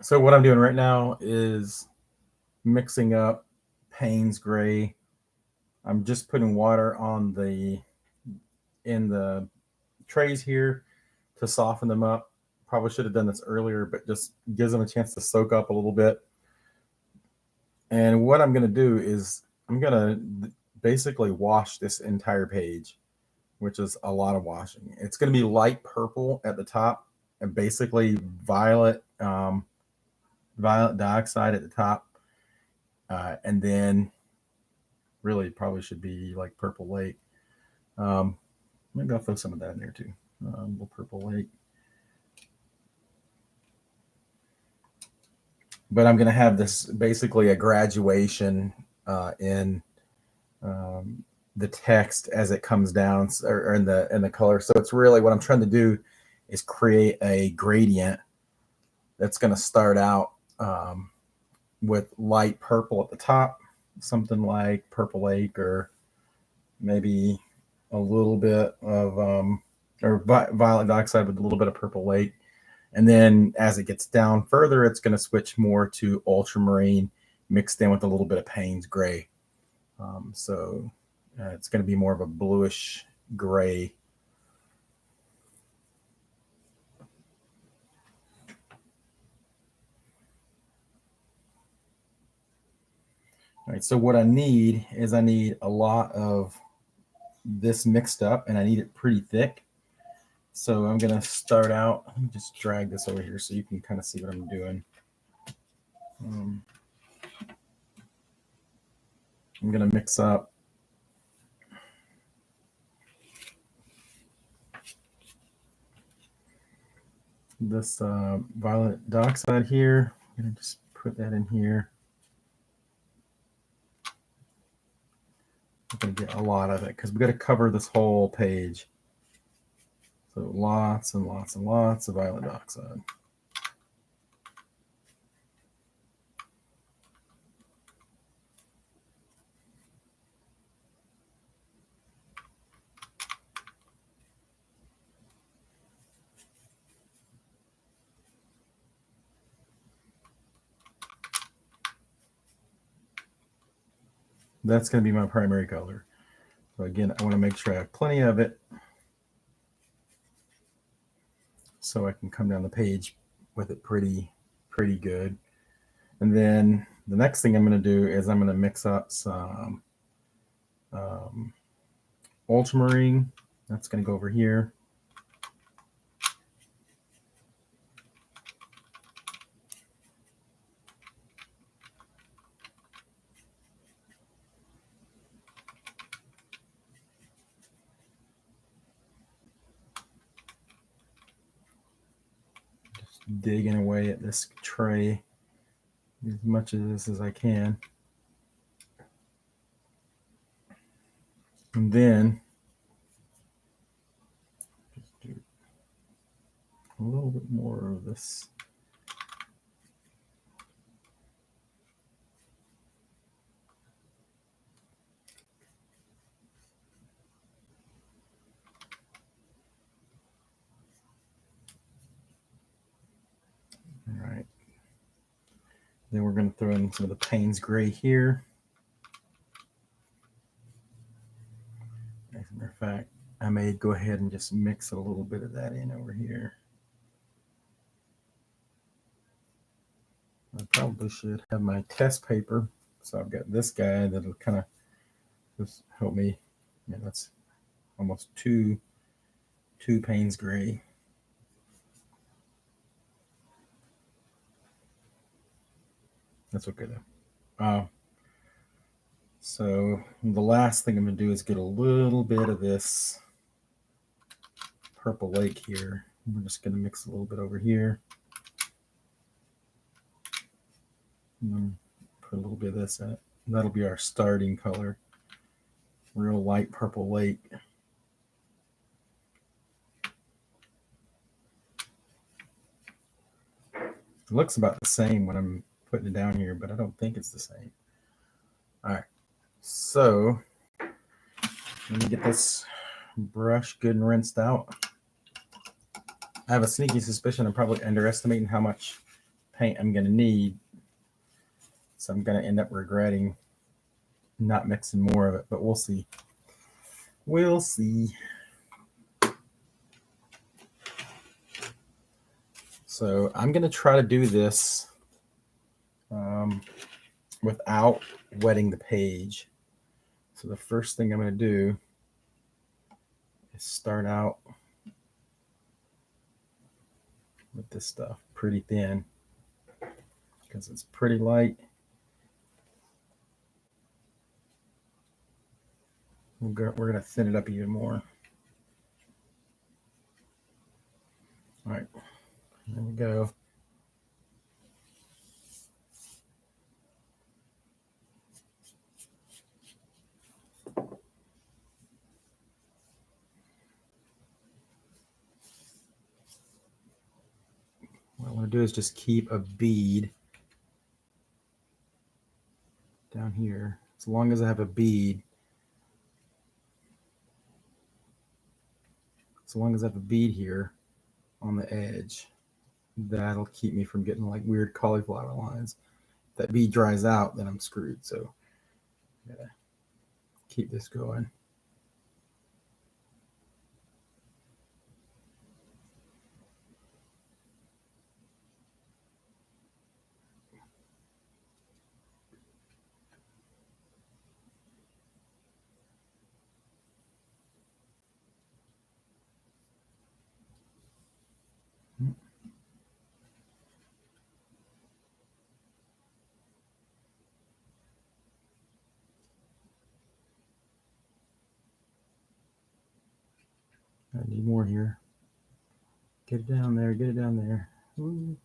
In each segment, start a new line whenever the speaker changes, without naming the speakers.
So what I'm doing right now is mixing up Payne's Gray. I'm just putting water on in the trays here to soften them up. Probably should have done this earlier, but just gives them a chance to soak up a little bit. And what I'm going to do is I'm going to basically wash this entire page, which is a lot of washing. It's going to be light purple at the top and basically violet dioxide at the top, and then really probably should be like purple lake. Um, Maybe I'll throw some of that in there too. Little purple lake. But I'm going to have this basically a graduation in the text as it comes down, or in the color. So it's really what I'm trying to do is create a gradient that's going to start out with light purple at the top, something like purple lake, or maybe a little bit of violet dioxide with a little bit of purple lake. And then as it gets down further, it's going to switch more to ultramarine mixed in with a little bit of Payne's Gray. So it's going to be more of a bluish gray. All right, so what I need is I need a lot of this mixed up, and I need it pretty thick. So I'm going to start out, let me just drag this over here so you can kind of see what I'm doing. I'm going to mix up this violet dioxide here. I'm going to just put that in here. I'm going to get a lot of it because we got to cover this whole page. So lots and lots and lots of violet dioxide. That's going to be my primary color. So again, I want to make sure I have plenty of it so I can come down the page with it pretty good. And then the next thing I'm going to do is I'm going to mix up some ultramarine. That's going to go over here. Just digging away at this tray as much of this as I can. And then just do a little bit more of this. All right. Then we're going to throw in some of the Payne's Gray here. As a matter of fact, I may go ahead and just mix a little bit of that in over here. I probably should have my test paper. So I've got this guy that'll kind of just help me. Yeah, that's almost two Payne's Gray. That's okay though. So the last thing I'm going to do is get a little bit of this purple lake here. We're just going to mix a little bit over here. And then put a little bit of this in it. And that'll be our starting color. Real light purple lake. It looks about the same when I'm putting it down here, but I don't think it's the same. All right. So let me get this brush good and rinsed out. I have a sneaky suspicion I'm probably underestimating how much paint I'm going to need. So I'm going to end up regretting not mixing more of it, but we'll see. We'll see. So I'm going to try to do this without wetting the page. So the first thing I'm going to do is start out with this stuff pretty thin because it's pretty light. We're going to thin it up even more. All right, there we go. What I want to do is just keep a bead down here. As long as I have a bead, here on the edge, that'll keep me from getting like weird cauliflower lines. If that bead dries out, then I'm screwed. So I gotta keep this going. I need more here. Get it down there, get it down there. Ooh.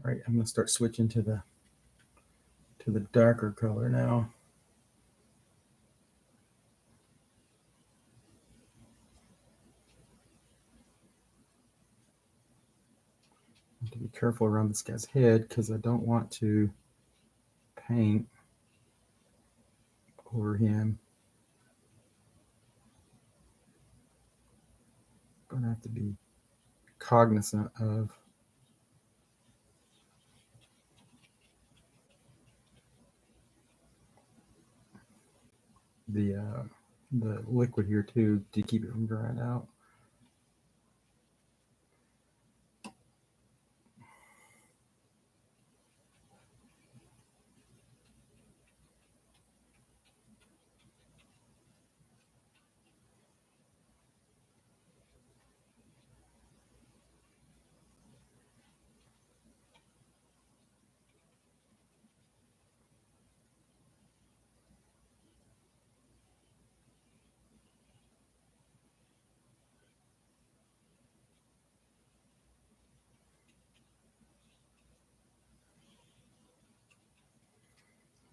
All right, I'm gonna start switching to the darker color now. I have to be careful around this guy's head because I don't want to paint over him. I'm gonna have to be cognizant of the liquid here too to keep it from drying out.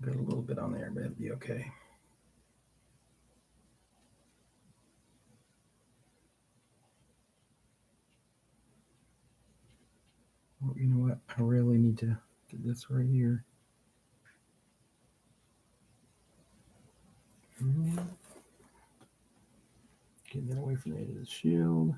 Got a little bit on there, but it'll be okay. Oh, you know what? I really need to get this right here. Get that away from the edge of the shield.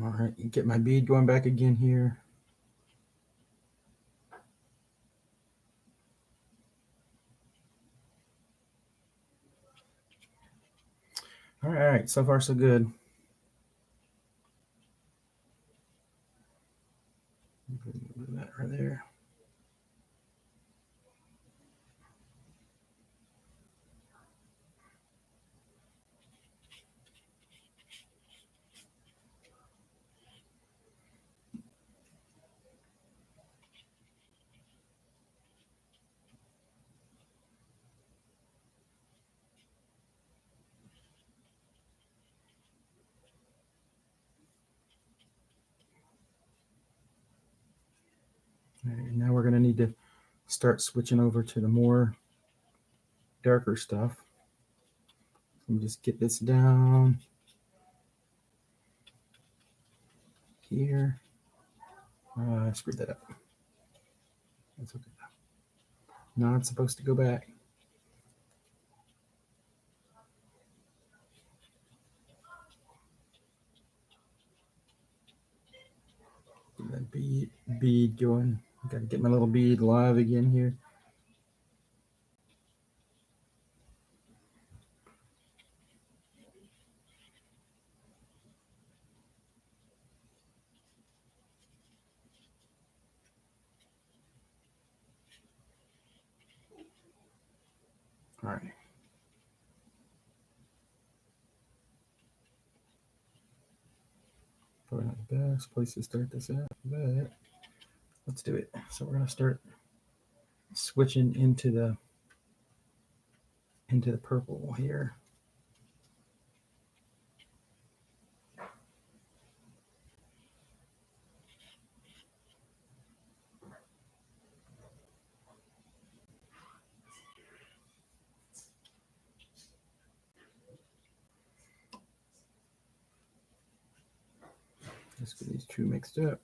All right, get my bead going back again here. All right, so far so good. Put that right there. All right, now we're going to need to start switching over to the more darker stuff. Let me just get this down here. I screwed that up. That's okay. Now it's supposed to go back. Get that bead going. Got to get my little bead live again here. All right. Probably not the best place to start this at, but let's do it. So we're going to start switching into the purple here. Let's get these two mixed up.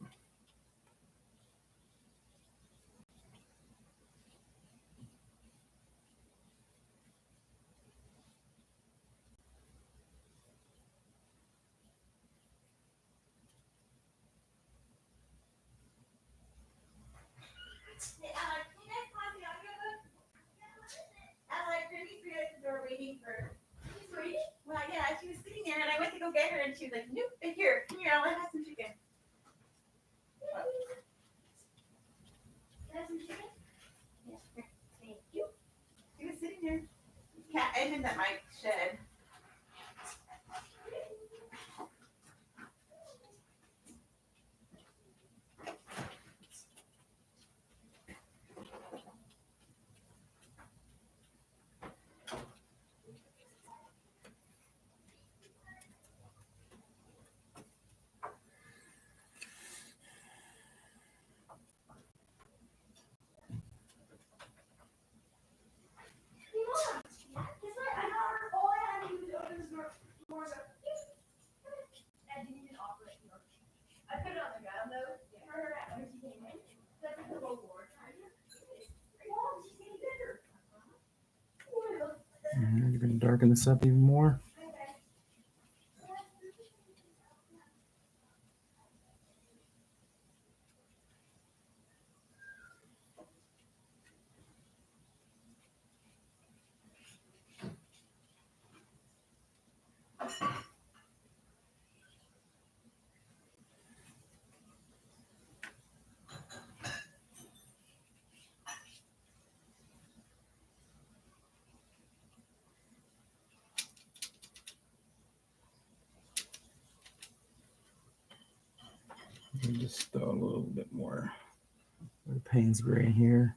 Well, yeah, she was sitting there, and I went to go get her, and she was like, "Nope, here, come here, I'll have some chicken." Have some chicken? Yes, thank you. She was sitting there. Cat, I did that my shed.
You're going to darken this up even more. Just throw a little bit more Payne's gray here.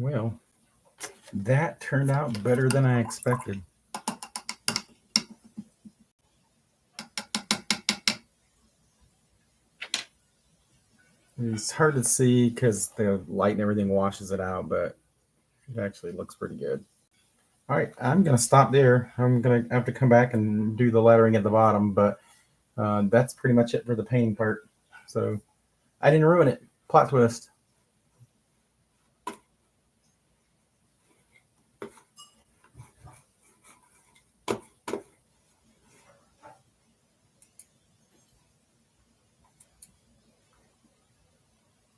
Well, that turned out better than I expected. It's hard to see because the light and everything washes it out, but it actually looks pretty good. All right, I'm going to stop there. I'm going to have to come back and do the lettering at the bottom, but that's pretty much it for the painting part. So I didn't ruin it. Plot twist.